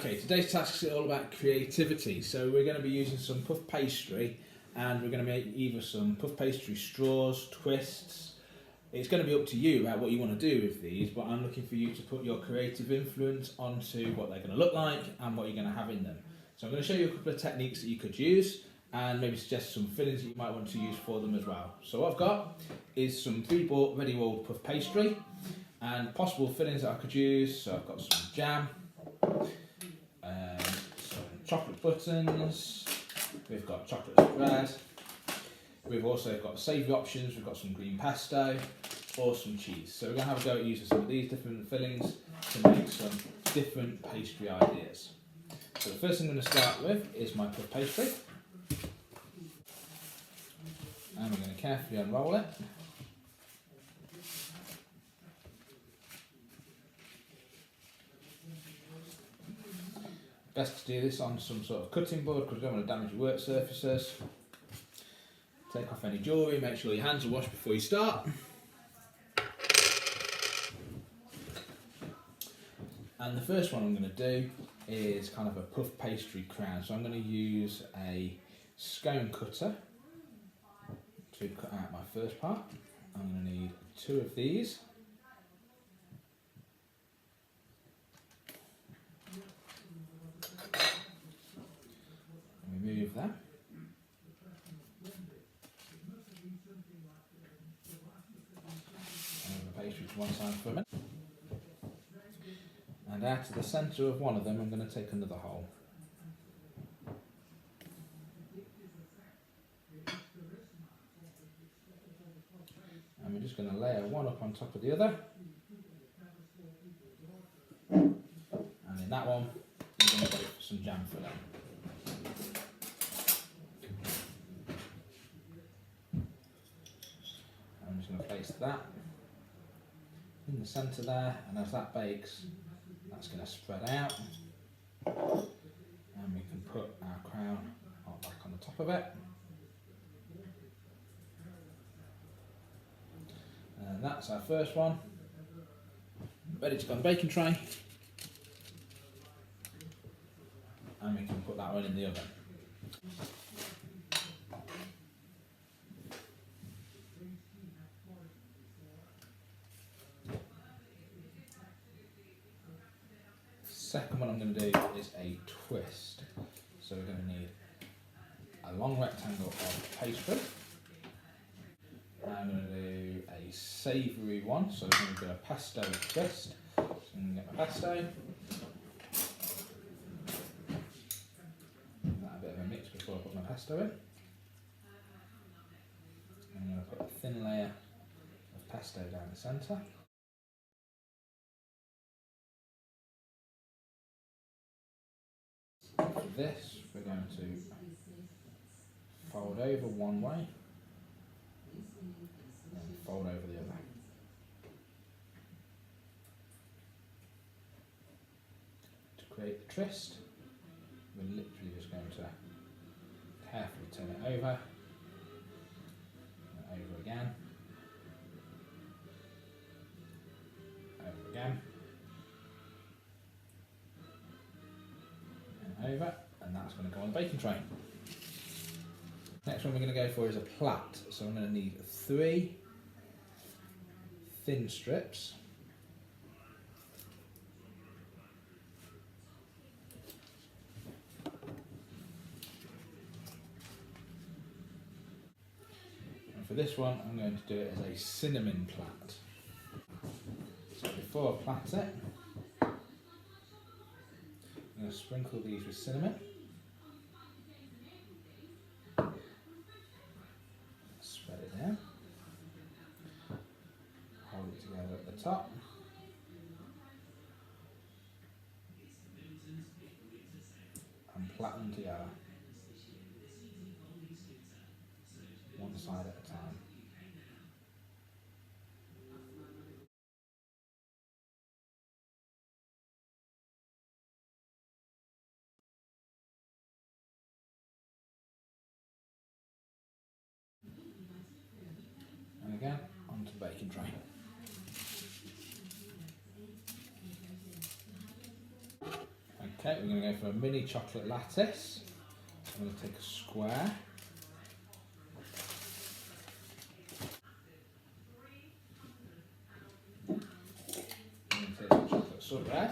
Okay, today's task is all about creativity. So we're going to be using some puff pastry, and we're going to make either some puff pastry straws, twists. It's going to be up to you about what you want to do with these, but I'm looking for you to put your creative influence onto what they're going to look like and what you're going to have in them. So I'm going to show you a couple of techniques that you could use and maybe suggest some fillings that you might want to use for them as well. So what I've got is some pre-bought, ready-rolled puff pastry and possible fillings that I could use. So I've got some jam, some chocolate buttons, we've got chocolate spread, we've also got savoury options, we've got some green pesto or some cheese. So we're going to have a go at using some of these different fillings to make some different pastry ideas. So the first thing I'm going to start with is my puff pastry, and we're going to carefully unroll it. Best to do this on some sort of cutting board because we don't want to damage your work surfaces. Take off any jewellery, make sure your hands are washed before you start. And the first one I'm going to do is kind of a puff pastry crown. So I'm going to use a scone cutter to cut out my first part. I'm going to need 2 of these. Remove that. Move the pastry to one side for a minute. And out of the centre of one of them, I'm going to take another hole. And we're just going to layer one up on top of the other. And in that one, we're going to go for some jam filling. I'm just going to place that in the centre there, and as that bakes, that's going to spread out, and we can put our crown back on the top of it. And that's our first one, ready to go on the baking tray, and we can put that one in the oven. Second one I'm going to do is a twist. So we're going to need a long rectangle of pastry. I'm going to do a savoury one, so we're going to do a pesto twist. So I'm going to get my pesto. Give that a bit of a mix before I put my pesto in. I'm going to put a thin layer of pesto down the centre. For this, we're going to fold over one way and fold over the other. To create the twist, we're literally just going to carefully turn it over and over again, over again, over, and that's going to go on the baking tray. Next one we're going to go for is a plait. So I'm going to need 3 thin strips. And for this one I'm going to do it as a cinnamon plait. So before I plait it, I'm going to sprinkle these with cinnamon. Spread it down. Hold it together at the top. And plait them together. One side at a time. And again, onto the baking tray. Okay, we're going to go for a mini chocolate lattice. I'm going to take a square. I'm going to take some chocolate shortbread.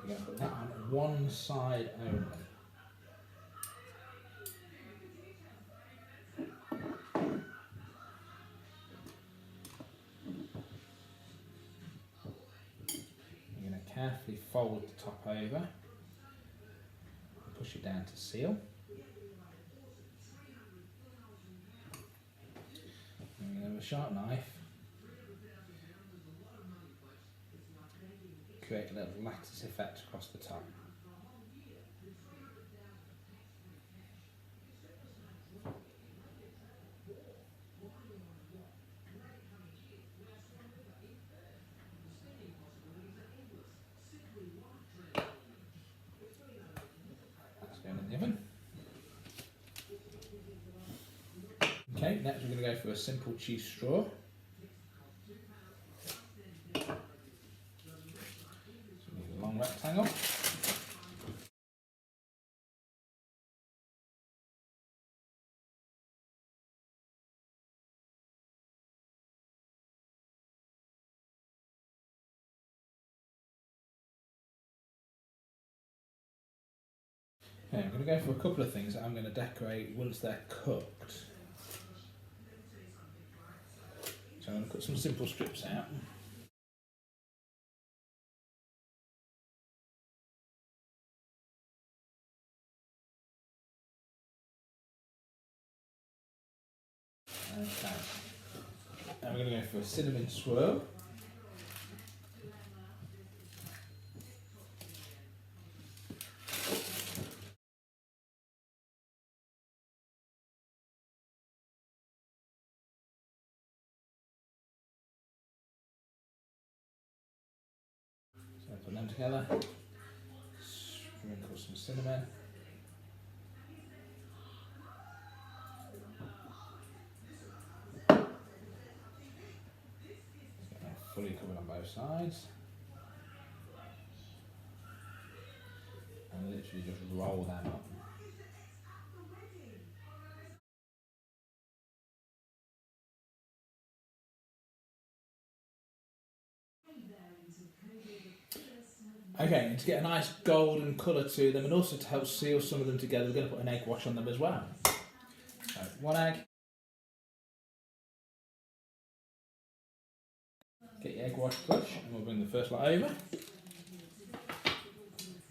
We're going to put that on one side only. We're going to carefully fold the top over and push it down to seal. And we're going to have a sharp knife, create a little lattice effect across the top. That's going in the oven. Okay, next we're going to go for a simple cheese straw. So a long rectangle. Okay, I'm going to go for a couple of things that I'm going to decorate once they're cooked. So I'm going to cut some simple strips out. Okay. And we're going to go for a cinnamon swirl. So put them together. Sprinkle some cinnamon. Fully covered on both sides. And literally just roll them up. Okay, and to get a nice golden colour to them and also to help seal some of them together, we're going to put an egg wash on them as well. So, one egg. Get your egg wash brush and we'll bring the first lot over.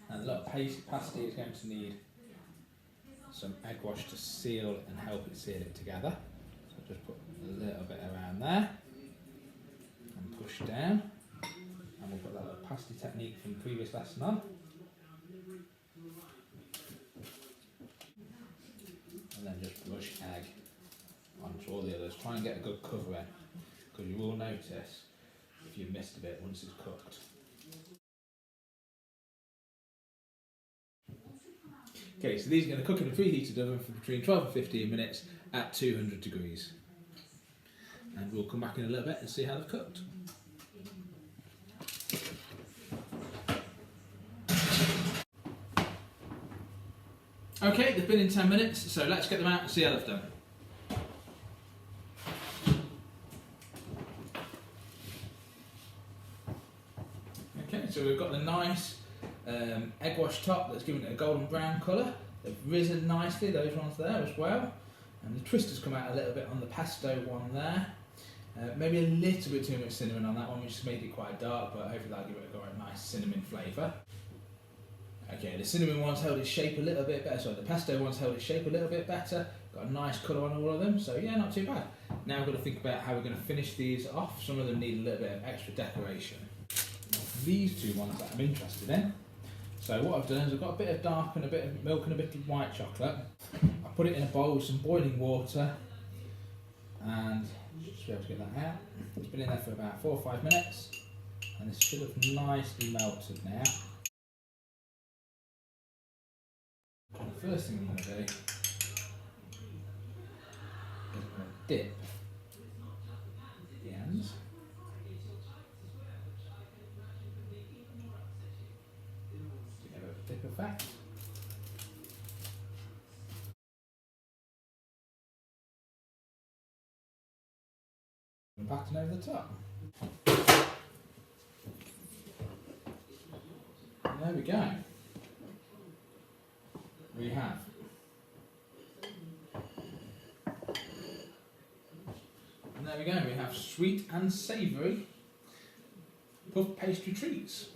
And the little pasty is going to need some egg wash to seal and help it seal it together. So just put a little bit around there and push down. And we'll put that little pasty technique from the previous lesson on. And then just brush egg onto all the others. Try and get a good cover in, because you will notice if you've missed a bit once it's cooked. Okay, so these are going to cook in a preheated oven for between 12 and 15 minutes at 200 degrees. And we'll come back in a little bit and see how they've cooked. Okay, they've been in 10 minutes, so let's get them out and see how they've done. Okay, so we've got the nice egg wash top that's given it a golden brown colour. They've risen nicely, those ones there as well. And the twist has come out a little bit on the pesto one there. Maybe a little bit too much cinnamon on that one, which has made it quite dark, but hopefully that'll give it a nice cinnamon flavour. Okay, the cinnamon one's held its shape a little bit better, so the pesto one's held its shape a little bit better. Got a nice colour on all of them, so yeah, not too bad. Now we've got to think about how we're going to finish these off. Some of them need a little bit of extra decoration. These two ones that I'm interested in. So what I've done is I've got a bit of dark and a bit of milk and a bit of white chocolate. I put it in a bowl with some boiling water and just be able to get that out. It's been in there for about 4 or 5 minutes and this should have nicely melted now. And the first thing I'm going to do dip at the ends. To get a dip effect. And pattern over the top. And there we go. We have and there we go, we have sweet and savoury puff pastry treats.